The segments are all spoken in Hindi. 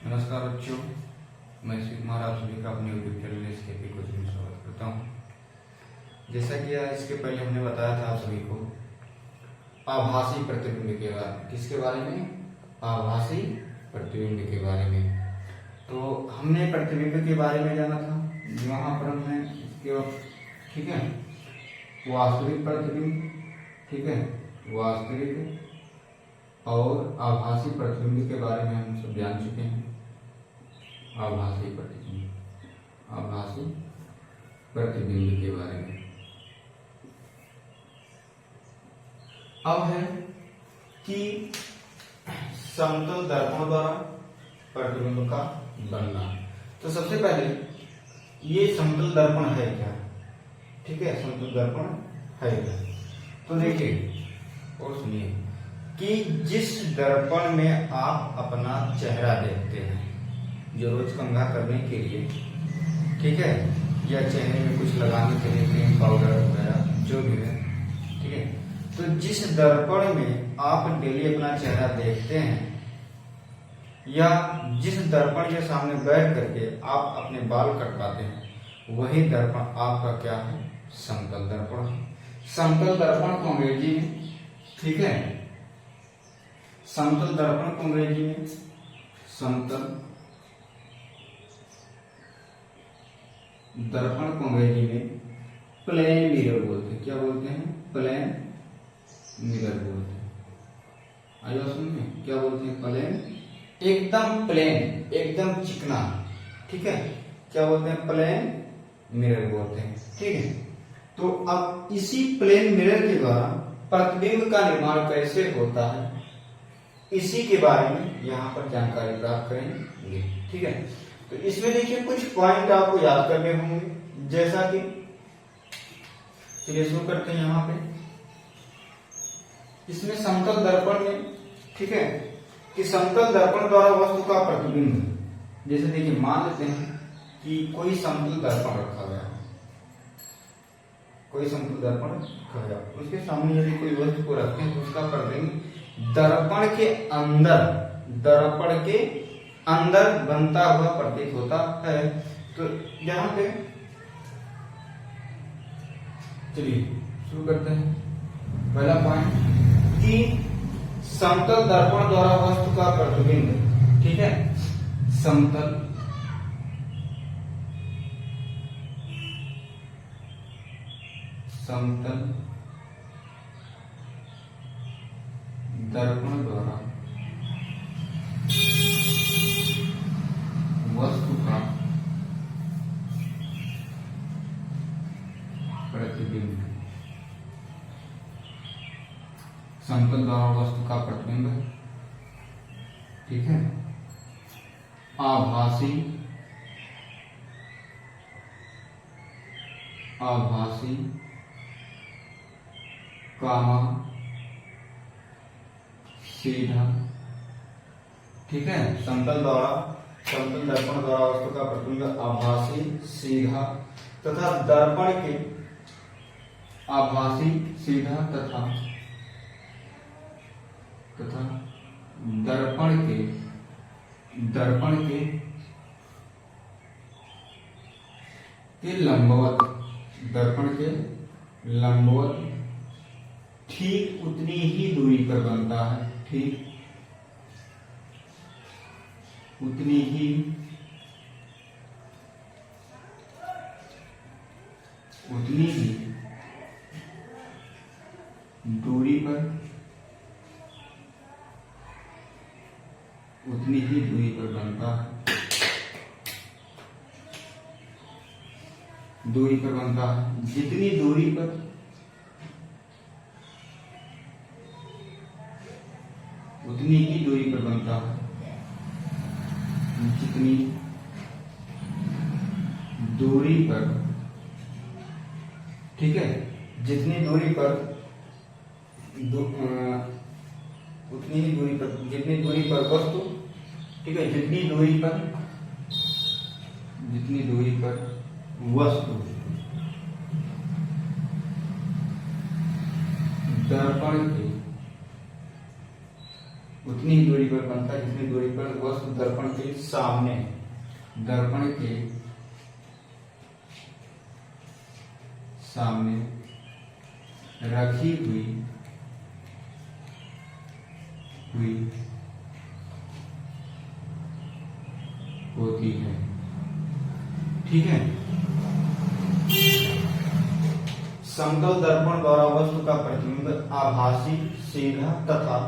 नमस्कार बच्चों, मैं श्री कुमार आप सभी का अपने यूट्यूब चैनल एसकेपी कोचिंग में स्वागत करता हूँ। जैसा कि इसके पहले हमने बताया था आप सभी को आभासी प्रतिबिंब के बारे में। किसके बारे में? आभासी प्रतिबिंब के बारे में। तो हमने प्रतिबिंब के बारे में जाना था, वहां पर हमने ठीक है वास्तविक प्रतिबिंब, ठीक है वास्तविक और आभासी प्रतिबिंब के बारे में हम सब जान चुके हैं। आभासी प्रतिबिंब के बारे में अब है कि समतल दर्पण द्वारा प्रतिबिंब का बनना। तो सबसे पहले ये समतल दर्पण है क्या? ठीक है, समतल दर्पण है क्या? तो देखिए और सुनिए कि जिस दर्पण में आप अपना चेहरा देखते हैं, जो रोज कंघा करने के लिए, ठीक है, या चेहरे में कुछ लगाने के लिए क्रीम पाउडर वगैरह जो भी है, ठीक है, तो जिस दर्पण में आप डेली अपना चेहरा देखते हैं या जिस दर्पण के सामने बैठ करके आप अपने बाल कटवाते हैं, वही दर्पण आपका क्या है? समतल दर्पण है। समतल दर्पण को अंग्रेजी में, ठीक है, समतल दर्पण को अंग्रेजी में समतल दर्पण को अंग्रेजी में प्लेन मिरर बोलते हैं। क्या बोलते हैं? प्लेन मिरर बोलते हैं। आइए सुनिए, क्या बोलते हैं? प्लेन, एकदम प्लेन, एकदम चिकना, ठीक है, क्या बोलते हैं? प्लेन मिरर बोलते हैं। ठीक है, तो अब इसी प्लेन मिरर के द्वारा प्रतिबिंब का निर्माण कैसे होता है, इसी के बारे में यहाँ पर जानकारी प्राप्त करेंगे। ठीक है, तो इसमें देखिए कुछ पॉइंट आपको याद करने होंगे, जैसा कि चलिए शुरू करते हैं। यहाँ पे इसमें समतल दर्पण में, ठीक है, कि समतल दर्पण द्वारा वस्तु का प्रतिबिंब, जैसे देखिए मान लेते हैं कि कोई समतल दर्पण रखा गया, कोई समतल दर्पण रखा गया, उसके सामने यदि कोई वस्तु को रखते हैं तो उसका प्रतिबिंब दर्पण के अंदर बनता हुआ प्रतीत होता है। तो यहाँ पे चलिए शुरू करते हैं। पहला पॉइंट कि समतल दर्पण द्वारा वस्तु का प्रतिबिंब, ठीक है, समतल दर्पण द्वारा वस्तु का प्रतिबिंब, समतल द्वारा वस्तु का प्रतिबिंब, ठीक है, आभासी कामा सीधा, ठीक है, समतल दर्पण द्वारा वस्तु का प्रतिबिंब आभासी, सीधा तथा दर्पण के आभासी, सीधा तथा दर्पण के लंबवत, दर्पण के लंबवत ठीक उतनी ही दूरी पर बनता है, ठीक उतनी ही दूरी पर बनता है, जितनी दूरी पर उतनी ही दूरी पर बनता है, जितनी दूरी पर, ठीक है, जितनी दूरी पर उतनी ही दूरी पर, जितनी दूरी पर वस्तु, ठीक है, जितनी दूरी पर वस्तु दर्पण के उतनी ही दूरी पर बनता है जितनी दूरी पर वस्तु दर्पण के सामने रखी हुई होती है। ठीक है, समतल दर्पण द्वारा वस्तु का प्रतिबिंब आभासी, सीधा तथा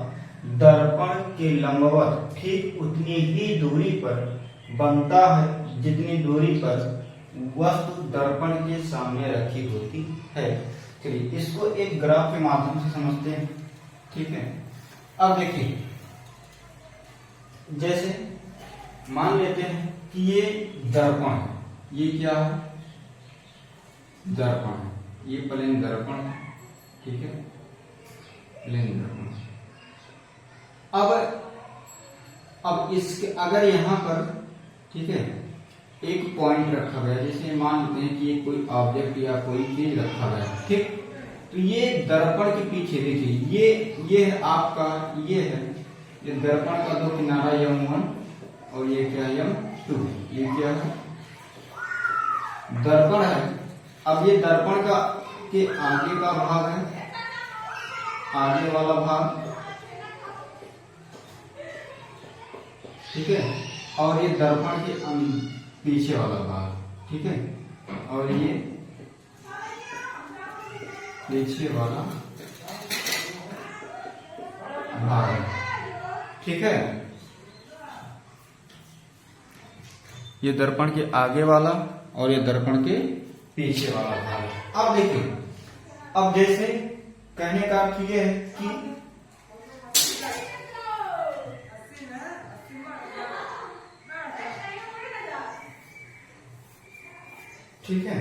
दर्पण के लंबवत ठीक उतनी ही दूरी पर बनता है जितनी दूरी पर वस्तु दर्पण के सामने रखी होती है। चलिए इसको एक ग्राफ के माध्यम से समझते हैं। ठीक है, अब देखिए, जैसे मान लेते हैं कि ये दर्पण है, ये क्या है, दर्पण है, ये प्लेन दर्पण है। ठीक है, प्लेन दर्पण। अब इसके अगर यहां पर, ठीक है, एक पॉइंट रखा गया, जैसे मान लेते हैं कि ये कोई ऑब्जेक्ट या कोई चीज रखा गया, ठीक, तो ये दर्पण के पीछे देखिए, ये है आपका, ये है, ये दर्पण का दो किनारा M1 और ये क्या है M2, ये क्या है, दर्पण है। अब ये दर्पण का के आगे का भाग है, आगे वाला भाग, ठीक है, और ये दर्पण के पीछे वाला भाग, ठीक है, और ये पीछे वाला भाग, ठीक है, ये दर्पण के आगे वाला और ये दर्पण के पीछे वाला भाग। अब देखिए, अब जैसे कहने का अर्थ ये है कि ठीक है,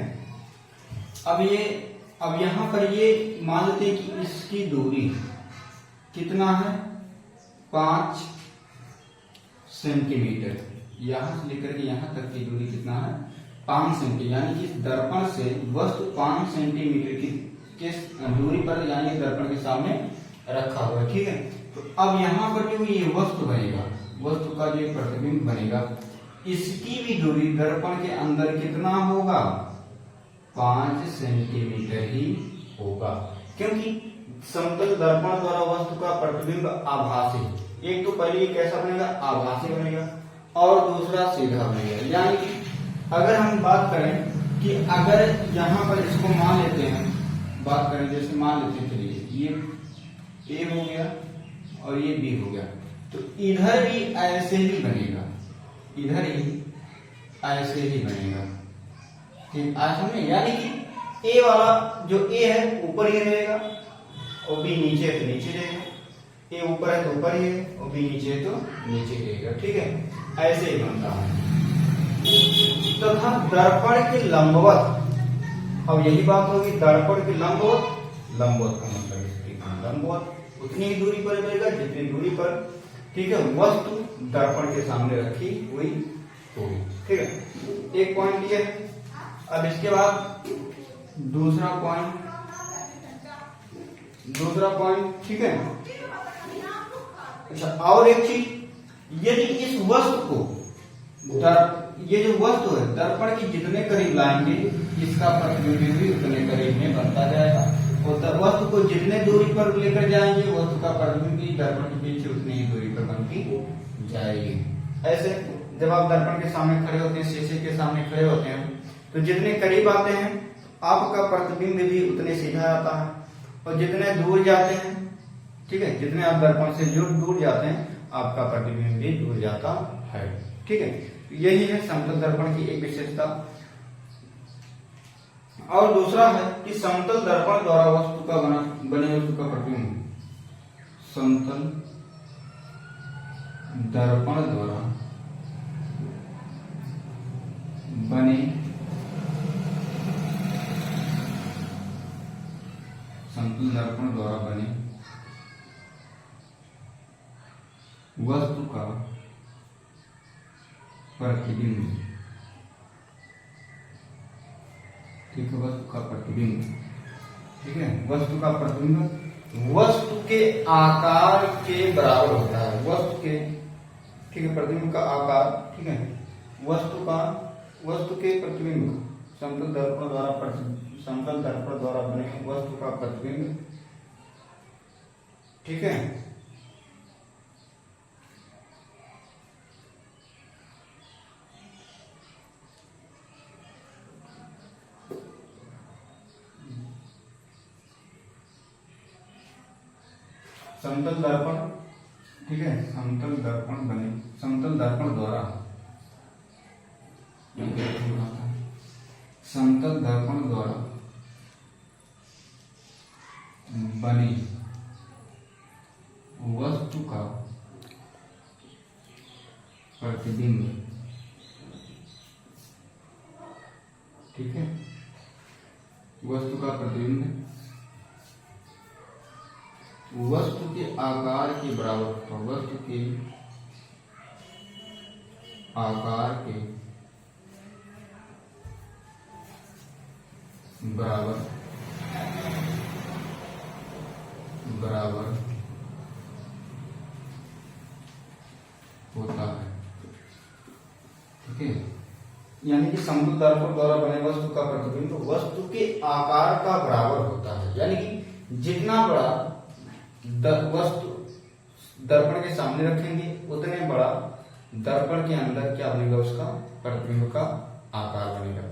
अब यहां पर ये मान लेते हैं कि इसकी दूरी कितना है, 5 सेंटीमीटर, यहां से लेकर के यहां तक की दूरी कितना है, 5 सेंटीमीटर, यानी कि इस दर्पण से वस्तु 5 सेंटीमीटर की दूरी पर, यानी दर्पण के सामने रखा हुआ है। ठीक है, तो अब यहां पर जो ये वस्तु बनेगा, वस्तु का जो प्रतिबिंब बनेगा, इसकी भी दूरी दर्पण के अंदर कितना होगा, 5 सेंटीमीटर ही होगा, क्योंकि समतल दर्पण द्वारा वस्तु का प्रतिबिंब आभासी, एक तो पहले ये कैसा बनेगा, आभासी बनेगा, और दूसरा सीधा बनेगा। यानी कि अगर हम बात करें कि अगर यहां पर इसको मान लेते हैं, बात करें जैसे मान लेते हैं, चलिए ये A हो गया और ये B हो गया, तो इधर भी ऐसे ही बनेगा, इधर ही ऐसे ही बनेगा। ठीक, आज समझे, यानी कि A वाला जो A है ऊपर ही रहेगा और B नीचे है तो नीचे रहेगा, A ऊपर है तो ऊपर ही है और B नीचे है तो नीचे रहेगा। ठीक है, ऐसे ही बनता है। तथा दर्पण के लंबवत, अब यही बात होगी, दर्पण के लंबवत, लंबवत का मतलब लंबवत उतनी ही दूरी पर रहेगा जितनी दूरी पर, ठीक है, वस्तु दर्पण के सामने रखी हुई होगी। ठीक है, एक पॉइंट ये। अब इसके बाद दूसरा पॉइंट, ठीक है। अच्छा, और एक चीज, यदि इस वस्तु को ये जो वस्तु है दर्पण के जितने करीब लाएंगे, इसका प्रतिबिंब भी उतने करीब में बनता जाएगा, और वस्तु को जितने दूरी पर लेकर जाएंगे, वस्तु का प्रतिबिंब भी दर्पण के पीछे उतनी ही दूरी पर बनती जाएगी। ऐसे जब आप दर्पण के सामने खड़े होते हैं, शीशे के सामने खड़े होते हैं, तो जितने करीब आते हैं आपका प्रतिबिंब भी उतने सीधा आता है, और जितने दूर जाते हैं, ठीक है, जितने आप दर्पण से दूर जाते हैं, आपका प्रतिबिंब भी दूर जाता है। ठीक है, यही है समतल दर्पण की एक विशेषता। और दूसरा है कि समतल दर्पण द्वारा वस्तु का बने वस्तु का प्रतिबिंब, समतल दर्पण द्वारा बने समतल दर्पण द्वारा बने वस्तु का प्रतिबिंब, ठीक है, वस्तु का प्रतिबिंब, ठीक है, वस्तु का प्रतिबिंब वस्तु के आकार के बराबर होता है, वस्तु के, ठीक है, प्रतिबिंब का आकार, ठीक है, वस्तु के प्रतिबिंब समतल दर्पण द्वारा बने वस्तु का प्रतिबिंब, ठीक है, समतल दर्पण, ठीक है, समतल दर्पण बने, समतल दर्पण द्वारा, समतल दर्पण द्वारा बने वस्तु का प्रतिबिंब, ठीक है, वस्तु का प्रतिबिंब वस्तु के आकार के बराबर होता है, वस्तु के आकार के बराबर होता है, ठीक है। यानी कि समतल दर्पण द्वारा बने वस्तु का प्रतिबिंब वस्तु के आकार का बराबर होता है, यानी कि जितना बड़ा वस्तु दर्पण के सामने रखेंगे उतने बड़ा दर्पण के अंदर क्या बनेगा, उसका प्रतिबिंब का आकार बनेगा।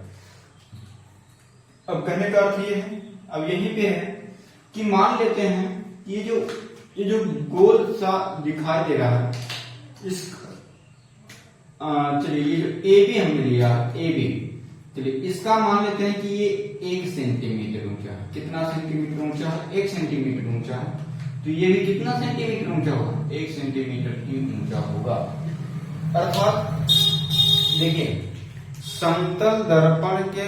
अब कहने का अर्थ ये है, अब यहीं पे है कि मान लेते हैं ये जो गोल सा दिखाई दे रहा है, इस चलिए ये जो ए बी हमने लिया, ए बी, चलिए इसका मान लेते हैं कि ये 1 सेंटीमीटर ऊंचा है। कितना सेंटीमीटर ऊंचा है? 1 सेंटीमीटर ऊंचा है। तो ये भी कितना सेंटीमीटर ऊंचा होगा? 1 सेंटीमीटर ही ऊंचा होगा। अर्थात देखिए, समतल दर्पण के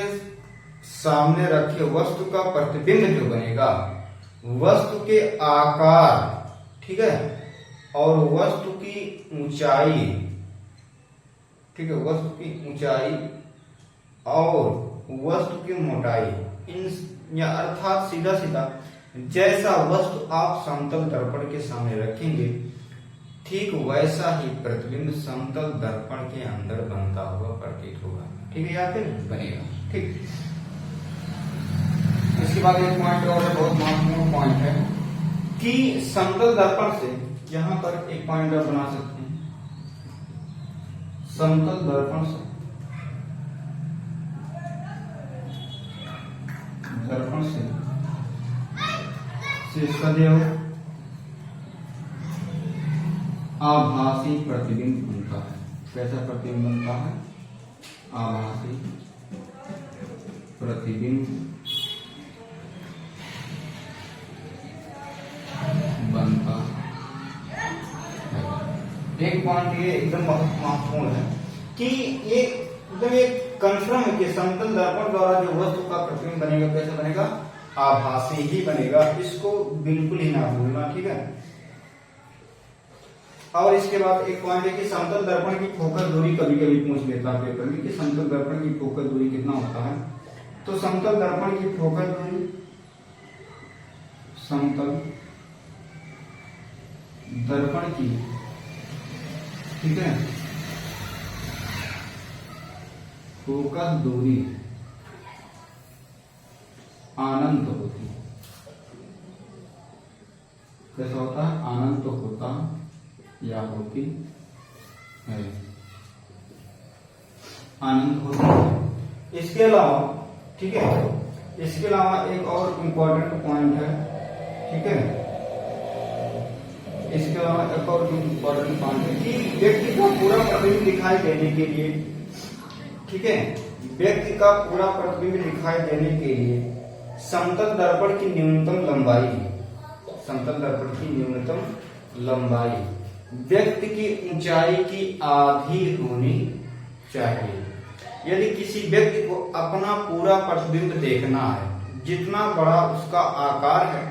सामने रखे वस्तु का प्रतिबिंब जो बनेगा वस्तु के आकार, ठीक है, और वस्तु की ऊंचाई, ठीक है, वस्तु की ऊंचाई और वस्तु की मोटाई, इन या अर्थात सीधा सीधा जैसा वस्तु आप समतल दर्पण के सामने रखेंगे ठीक वैसा ही प्रतिबिंब समतल दर्पण के अंदर बनता हुआ प्रतीत होगा। ठीक है, यहाँ पे बनेगा। ठीक, इसके बाद एक पॉइंट और है, बहुत महत्वपूर्ण पॉइंट है कि समतल दर्पण से यहां पर एक पॉइंट और बना सकते हैं। समतल दर्पण से इसका जो आभासी प्रतिबिंब बनता है। कैसा प्रतिबिंब बनता है? आभासी प्रतिबिंब बनता है। एक पॉइंट ये एकदम महत्वपूर्ण है कि ये एकदम ये कंफर्म है कि समतल दर्पण द्वारा जो वस्तु का प्रतिबिंब बनेगा कैसा बनेगा? आभासी ही बनेगा। इसको बिल्कुल ही ना भूलना, ठीक है। और इसके बाद एक पॉइंट है कि समतल दर्पण की फोकस दूरी कभी कभी पूछ लेता है पेपर में कि समतल दर्पण की फोकस दूरी कितना होता है। तो समतल दर्पण की फोकस दूरी, समतल दर्पण की, ठीक है, फोकस दूरी अनंत होती है। कैसा होता है? अनंत होता या होती है, अनंत होती है। इसके अलावा, ठीक है, इसके अलावा एक और इम्पोर्टेंट पॉइंट है, ठीक है, इसके अलावा एक और इम्पोर्टेंट पॉइंट है कि व्यक्ति का पूरा प्रतिबिंब दिखाई देने के लिए, ठीक है, व्यक्ति का पूरा प्रतिबिंब दिखाई देने के लिए समतल दर्पण की न्यूनतम लंबाई, समतल दर्पण की न्यूनतम लंबाई व्यक्ति की ऊंचाई की आधी होनी चाहिए। यदि किसी व्यक्ति को अपना पूरा प्रतिबिंब देखना है, जितना बड़ा उसका आकार है,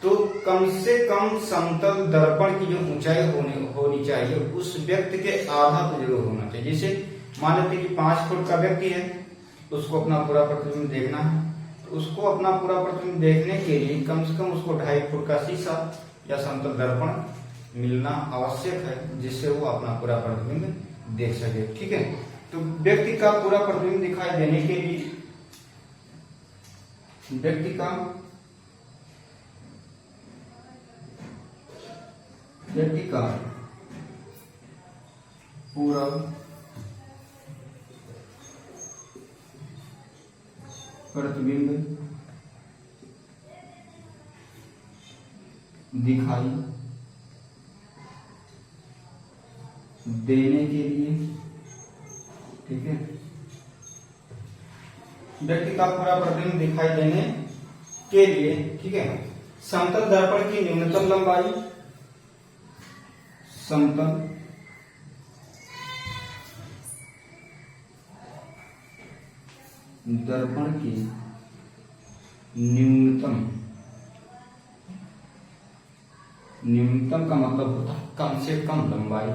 तो कम से कम समतल दर्पण की जो ऊंचाई होनी चाहिए उस व्यक्ति के आधा तो जरूर होना चाहिए। जैसे मान लेते कि 5 फुट का व्यक्ति है, उसको अपना पूरा प्रतिबिंब देखना है, तो उसको अपना पूरा प्रतिबिंब देखने के लिए कम से कम उसको 2.5 फुट का शीशा या समतल दर्पण मिलना आवश्यक है, जिससे वो अपना पूरा प्रतिबिंब देख सके। ठीक है, तो व्यक्ति का पूरा प्रतिबिंब दिखाई देने के लिए व्यक्ति का पूरा प्रतिबिंब दिखाई देने के लिए, ठीक है, व्यक्ति का पूरा प्रतिबिंब दिखाई देने के लिए, ठीक है, समतल दर्पण की न्यूनतम लंबाई, समतल दर्पण की न्यूनतम का मतलब होता है कम से कम लंबाई,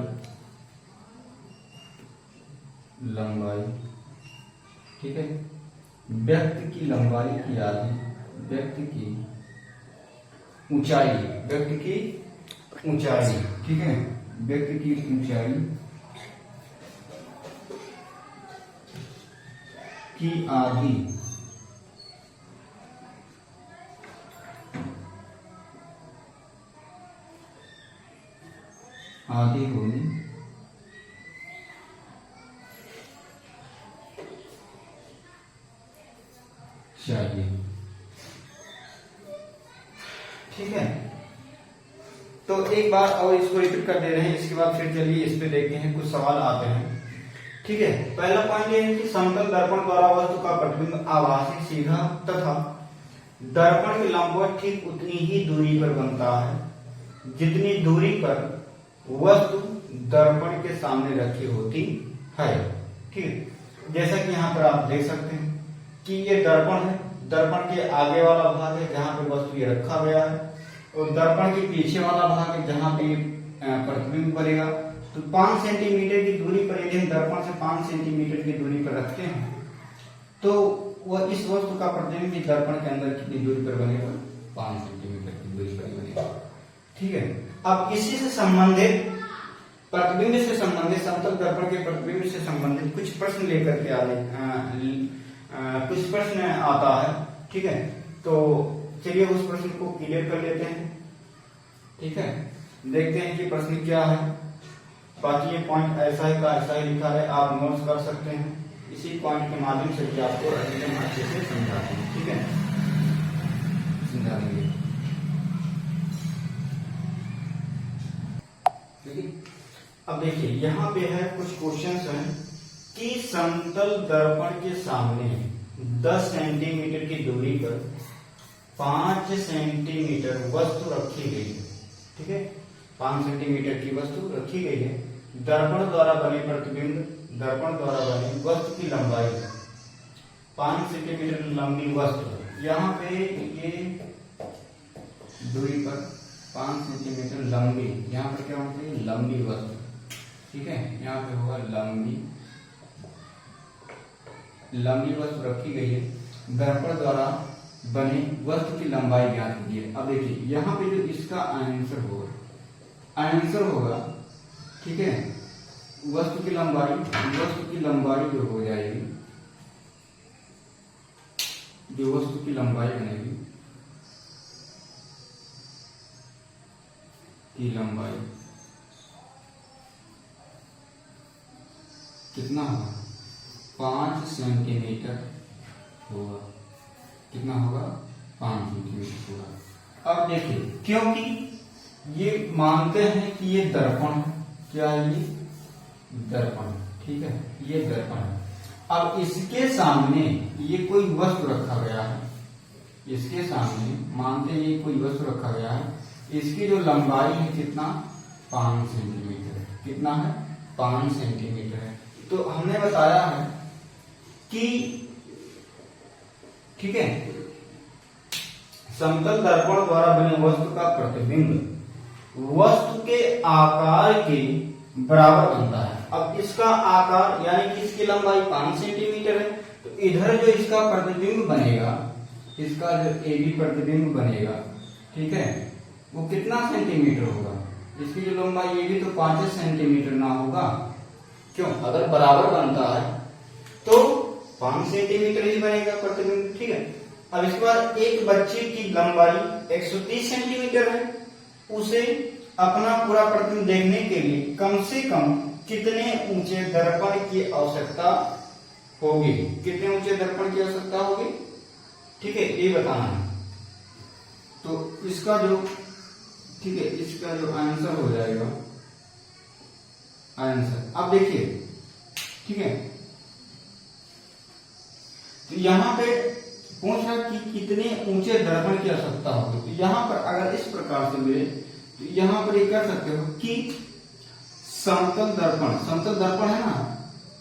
ठीक है, व्यक्ति की लंबाई की आधी, व्यक्ति की ऊंचाई, ठीक है, व्यक्ति की ऊंचाई की आधी होनी चाहिए। ठीक है, तो एक बार और इसको रिपीट कर दे रहे हैं, इसके बाद फिर चलिए इस पे देखते हैं, कुछ सवाल आते हैं। ठीक है, पहला पॉइंट ये है कि समतल दर्पण द्वारा वस्तु का प्रतिबिंब आभासी, सीधा तथा दर्पण के लंबवत ठीक उतनी ही दूरी पर बनता है जितनी दूरी पर वस्तु दर्पण के सामने रखी होती है। ठीक है, जैसा कि यहाँ पर आप देख सकते हैं कि ये दर्पण है, दर्पण के आगे वाला भाग है जहाँ पे वस्तु ये रखा गया है, और दर्पण के पीछे वाला भाग है जहाँ पे प्रतिबिंब बनेगा। तो 5 सेंटीमीटर की दूरी पर यदि हम दर्पण से 5 सेंटीमीटर की दूरी पर रखते हैं तो वह इस वस्तु का प्रतिबिंब दर्पण के अंदर कितनी दूरी पर बनेगा? 5 सेंटीमीटर की दूरी पर बनेगा। ठीक है, अब इसी से संबंधित प्रतिबिंब से संबंधित समतल दर्पण के प्रतिबिंब से संबंधित कुछ प्रश्न लेकर के कुछ प्रश्न आता है। ठीक है, तो चलिए उस प्रश्न को क्लियर कर लेते हैं। ठीक है, देखते हैं कि प्रश्न क्या है। बाकी ये पॉइंट ऐसा है का ऐसा ही लिखा है, आप नोट्स कर सकते हैं इसी पॉइंट के माध्यम से कि आपको एकदम अच्छे से समझाते हैं। ठीक है, समझा देंगे। अब देखिए यहाँ पे है कुछ क्वेश्चंस हैं कि समतल दर्पण के सामने 10 सेंटीमीटर की दूरी पर 5 सेंटीमीटर वस्तु रखी गई है। ठीक है, 5 सेंटीमीटर की वस्तु रखी गई है। दर्पण द्वारा बने प्रतिबिंब, दर्पण द्वारा बने वस्तु की लंबाई 5 सेंटीमीटर लंबी वस्तु, यहाँ पे ये दूरी पर 5 सेंटीमीटर लंबी, यहाँ पर क्या होती है? लंबी वस्तु। ठीक है, यहाँ पे होगा लंबी वस्तु रखी गई है। दर्पण द्वारा बने वस्तु की लंबाई ज्ञात कीजिए। अब देखिए यहाँ पे जो इसका आंसर होगा, ठीक है, वस्तु की लंबाई जो हो जाएगी, जो वस्तु की लंबाई बनेगी, की लंबाई कितना होगा? 5 सेंटीमीटर होगा। कितना होगा? 5 सेंटीमीटर होगा। अब देखिए, क्योंकि ये मानते हैं कि ये दर्पण है, क्या है ये? दर्पण। ठीक है, ये दर्पण है। अब इसके सामने ये कोई वस्तु रखा गया है, इसके सामने मानते हैं ये कोई वस्तु रखा गया है, इसकी जो लंबाई है कितना? 5 सेंटीमीटर है। कितना है? 5 सेंटीमीटर है। तो हमने बताया है कि, ठीक है, समतल दर्पण द्वारा बने वस्तु का प्रतिबिंब वस्तु के आकार के बराबर बनता है। अब इसका आकार यानी कि इसकी लंबाई 5 सेंटीमीटर है, तो इधर जो इसका प्रतिबिंब बनेगा, इसका जो AB प्रतिबिंब बनेगा, ठीक है, वो कितना सेंटीमीटर होगा? इसकी जो लंबाई ये भी तो 5 सेंटीमीटर ना होगा, क्यों? अगर बराबर बनता है तो 5 सेंटीमीटर ही बनेगा प्रतिबिंब, ठीक है। अब इसके बाद एक बच्चे की लंबाई 130 सेंटीमीटर है, उसे अपना पूरा प्रतिबिंब देखने के लिए कम से कम कितने ऊंचे दर्पण की आवश्यकता होगी? कितने ऊंचे दर्पण की आवश्यकता होगी, ठीक है, ये बताना है। तो इसका जो, ठीक है, इसका जो आंसर हो जाएगा, आंसर अब देखिए, ठीक है, तो यहां पे पूछ रहा कि कितने ऊंचे दर्पण की आवश्यकता होगी। तो यहां पर अगर इस प्रकार से मिले तो यहां पर ये कर सकते हो कि समतल दर्पण, समतल दर्पण है ना,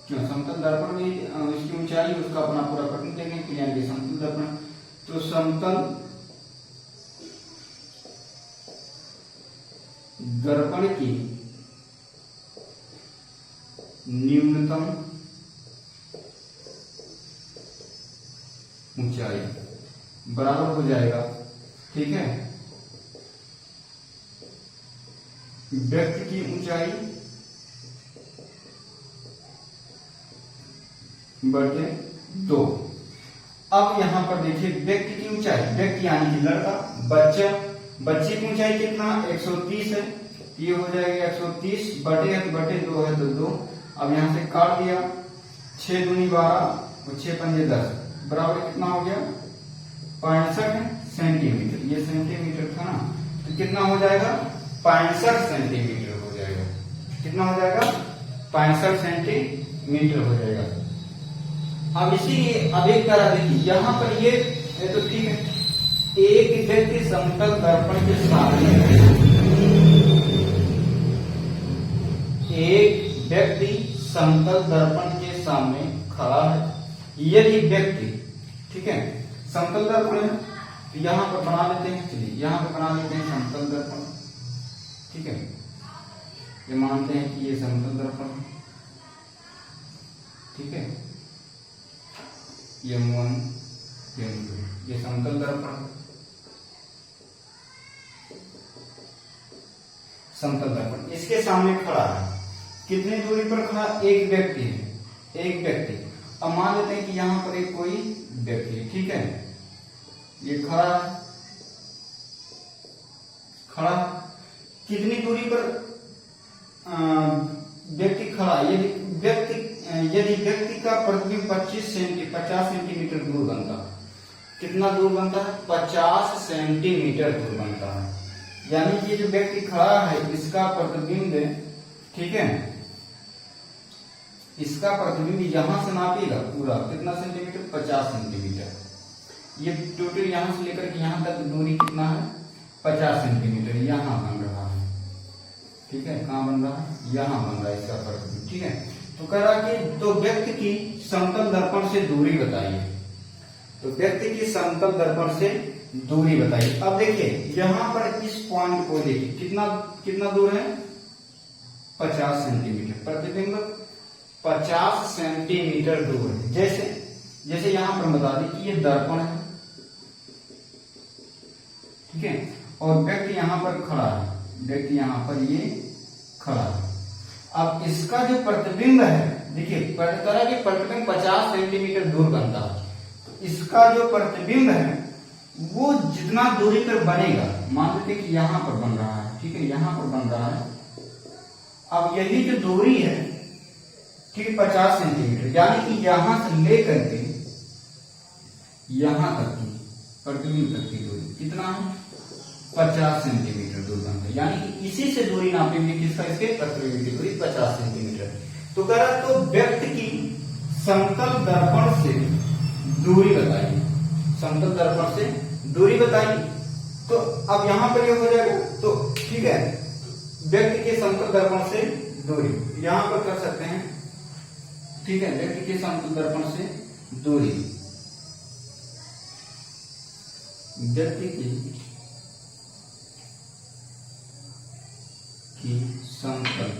क्यों? समतल दर्पण में इसकी ऊंचाई उसका अपना पूरा प्रतिबिंब देखने के लिए समतल दर्पण, तो समतल दर्पण की न्यूनतम ऊंचाई बराबर हो जाएगा, ठीक है, व्यक्ति की ऊंचाई बटे 2। अब यहां पर देखिए व्यक्ति की ऊंचाई, व्यक्ति यानी कि लड़का, बच्चा, बच्चे की ऊंचाई कितना 130 है, ये हो जाएगा 130 बटे है तो बटे 2 है तो 2। अब यहां से काट दिया, 6 दूनी 12 और 6 पंजे 10 बराबर कितना हो गया 65 सेंटीमीटर। ये सेंटीमीटर था ना, तो कितना हो जाएगा 65 सेंटीमीटर हो जाएगा। कितना हो जाएगा 65 सेंटीमीटर हो जाएगा। अब इसीलिए अब एक तरह देखिए यहां पर ये तो ठीक है, एक व्यक्ति समतल दर्पण के सामने, एक व्यक्ति समतल दर्पण के सामने खड़ा है। यदि व्यक्ति, ठीक है, समतल दर्पण है तो यहां पर बना लेते हैं, चलिए यहां पर बना लेते हैं समतल दर्पण, ठीक है, ये मानते हैं कि ये समतल दर्पण है, ठीक है, M1 M2 ये समतल दर्पण, समतल दर्पण इसके सामने खड़ा है। कितनी दूरी पर खड़ा? एक व्यक्ति है, एक व्यक्ति। अब मान लेते हैं कि यहां पर एक कोई व्यक्ति है, ठीक है, ये खड़ा है, खड़ा कितनी दूरी पर व्यक्ति खड़ा? यदि व्यक्ति का प्रतिबिंब 50 सेंटीमीटर दूर बनता, कितना दूर बनता है 50 सेंटीमीटर दूर बनता है, यानी कि जो व्यक्ति खड़ा है इसका प्रतिबिंब, ठीक है, इसका प्रतिबिंब यहां से नापिएगा पूरा कितना सेंटीमीटर 50 सेंटीमीटर। ये टोटल यहां से लेकर के यहां तक दूरी कितना है 50 सेंटीमीटर यहां बन रहा है, ठीक है, कहां बन रहा है? यहां बन रहा है इसका प्रतिबिंब, ठीक है। तो कह रहा कि तो व्यक्ति की समतल दर्पण से दूरी बताइए, तो व्यक्ति की समतल दर्पण से दूरी बताइए। अब देखिए यहां पर इस पॉइंट को देखिए कितना कितना दूर है 50 सेंटीमीटर, प्रतिबिंब 50 सेंटीमीटर दूर है। जैसे यहां पर बता दें कि ये दर्पण है, ठीक है, और व्यक्ति यहां पर खड़ा है, व्यक्ति यहां पर ये खड़ा है। अब इसका जो प्रतिबिंब है, देखिए तरह के प्रतिबिंब 50 सेंटीमीटर दूर बनता है, तो इसका जो प्रतिबिंब है वो जितना दूरी पर बनेगा, मान लेते कि यहां पर बन रहा है, ठीक है, यहां पर बन रहा है। अब यही जो दूरी है, ठीक है, 50 सेंटीमीटर, यानी कि यहां से लेकर के यहां तक की प्रतिबिंब तक की दूरी कितना है 50 सेंटीमीटर दूर बनता है, यानी कि इसी से दूरी नापेंगे किसका, इसके प्रतिबिंब की दूरी 50 सेंटीमीटर। तो कह रहा तो व्यक्ति की समतल दर्पण से दूरी बताइए, समतल दर्पण से दूरी बताइए। तो अब यहां पर ये हो जाएगा, तो ठीक है, व्यक्ति के समतल दर्पण से दूरी यहां पर कर सकते हैं, ठीक है, व्यक्ति के समतल दर्पण से दूरी, व्यक्ति की समतल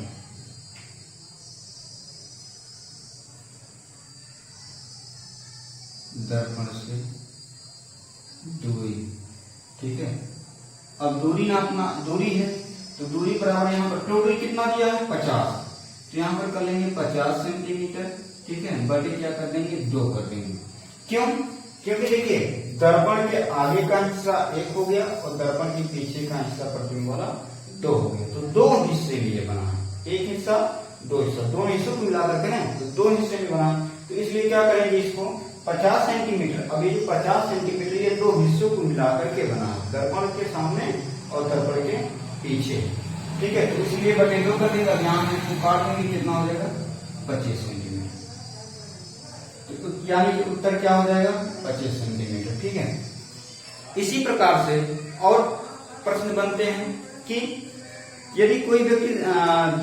दर्पण से दूरी, ठीक है। अब दूरी नापना, दूरी है तो दूरी बराबर यहाँ पर टोटल कितना दिया है 50, तो यहाँ पर कर लेंगे 50 सेंटीमीटर, ठीक है, बटे क्या कर देंगे 2 कर देंगे। क्यों? क्योंकि देखिए दर्पण के आगे का हिस्सा 1 हो गया और दर्पण के पीछे का हिस्सा प्रतिबिंब वाला 2 हो गया, तो 2 हिस्से लिए बना है, एक हिस्सा 2 हिस्सा, दोनों हिस्सों को मिला करके ना तो 2 हिस्से में बना। तो इसलिए क्या करेंगे इसको 50 सेंटीमीटर, अब ये जो 50 सेंटीमीटर ये 2 हिस्सों को मिला करके बना है, दर्पण के सामने और दर्पण के पीछे, ठीक है। तो इसलिए बटे 2 कर देगा, यहाँ से काट देंगे कितना हो जाएगा 25 सेंटीमीटर, तो यानी कि उत्तर क्या हो जाएगा 25 सेंटीमीटर, ठीक है। इसी प्रकार से और प्रश्न बनते हैं कि यदि कोई व्यक्ति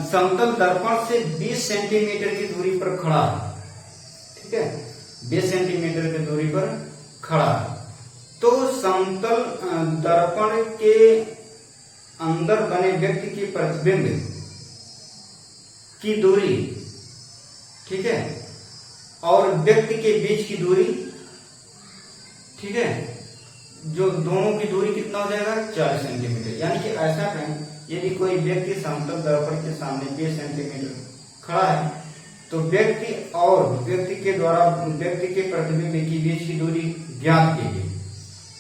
समतल दर्पण से 20 सेंटीमीटर की दूरी पर खड़ा है, ठीक है, 20 सेंटीमीटर की दूरी पर खड़ा है, तो समतल दर्पण के अंदर बने व्यक्ति की प्रतिबिंब की दूरी, ठीक है, और व्यक्ति के बीच की दूरी, ठीक है, जो दोनों की दूरी कितना हो जाएगा 40 सेंटीमीटर। यानी कि ऐसा कहें यदि कोई व्यक्ति समतल दर्पण के सामने 20 सेंटीमीटर खड़ा है तो व्यक्ति और व्यक्ति के द्वारा व्यक्ति के प्रतिबिंब के बीच की दूरी ज्ञात कीजिए,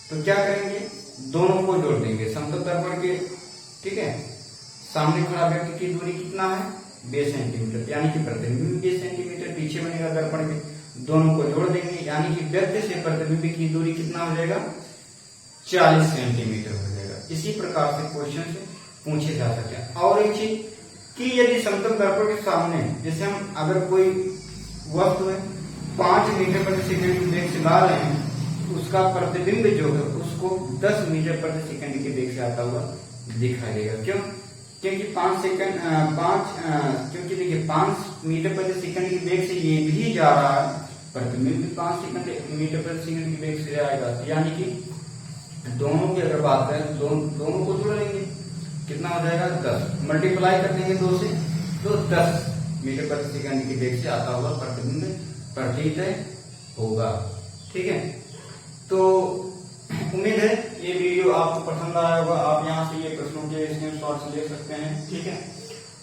तो क्या करेंगे दोनों को जोड़ देंगे। समतल दर्पण के, ठीक है, सामने खड़ा व्यक्ति की दूरी कितना है 20 सेंटीमीटर, यानी कि प्रतिबिंब 20 सेंटीमीटर, पीछे बनेगा दर्पण के, दोनों को जोड़ देंगे, यानी कि व्यक्ति से प्रतिबिंब की दूरी कितना हो जाएगा 40 सेंटीमीटर हो जाएगा। इसी प्रकार से क्वेश्चन से पूछे जा सकते हैं। और एक चीज कि यदि समतल दर्पण के सामने जैसे हम अगर कोई वस्तु है 5 मीटर प्रति सेकंड की वेग से ला रहे हैं, उसका प्रतिबिंब जो है उसको 10 मीटर प्रति सेकंड की वेग से आता हुआ दिखाई देगा। क्यों? क्योंकि 5 मीटर प्रति सेकंड की वेग से ये भी जा रहा है, प्रतिबिंब भी 5 मीटर प्रति सेकंड की वेग से आएगा, यानी कि दोनों की अगर बात करें दोनों को जोड़ लेंगे कितना हो जाएगा 10, मल्टीप्लाई कर देंगे 2 से, तो 10 मीटर प्रति सेकंड की वेग से आता हुआ प्रतिबिंब प्रतीत होगा, ठीक है। तो उम्मीद है ये वीडियो आपको पसंद आया होगा, आप यहाँ से ये प्रश्नों के स्क्रीनशॉट्स ले सकते हैं, ठीक है।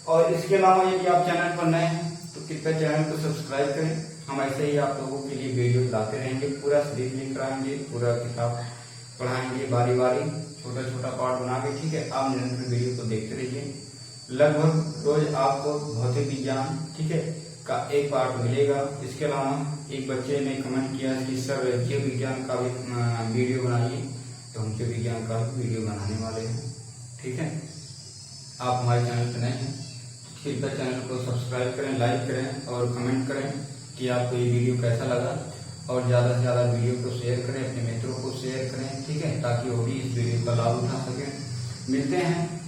और इसके अलावा यदि आप चैनल पर नए हैं तो कृपया चैनल को सब्सक्राइब करें, हम ऐसे ही आप लोगों के लिए वीडियो लाते रहेंगे, पूरा सीरीज लेकर आएंगे, पूरा किताब पढ़ाएंगे बारी बारी, छोटा छोटा पार्ट बना के, ठीक है। आप निरंतर वीडियो को देखते रहिए, लगभग रोज आपको भौतिक विज्ञान, ठीक है, का एक पार्ट मिलेगा। इसके अलावा एक बच्चे ने कमेंट किया कि सर जीव विज्ञान का भी वीडियो बनाइए, तो हम जीव विज्ञान का वीडियो बनाने वाले हैं, ठीक है। आप हमारे चैनल पर नए हैं, कृपया चैनल को सब्सक्राइब करें, लाइक करें और कमेंट करें कि आपको ये वीडियो कैसा लगा, और ज्यादा से ज्यादा वीडियो को शेयर करें, अपने मित्रों को शेयर करें, ठीक है, ताकि वो भी इस वीडियो का लाभ उठा सकें। मिलते हैं,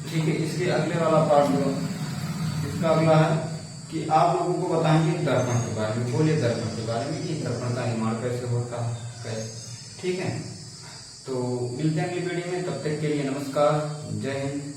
ठीक है। इसके अगले वाला पार्ट जो इसका अगला है कि आप लोगों को बताएंगे दर्पण के बारे में, बोले दर्पण के बारे में कि दर्पण का निर्माण कैसे होता है, कैसे, ठीक है। तो मिलते हैं अगली वीडियो में, तब तक के लिए नमस्कार, जय हिंद।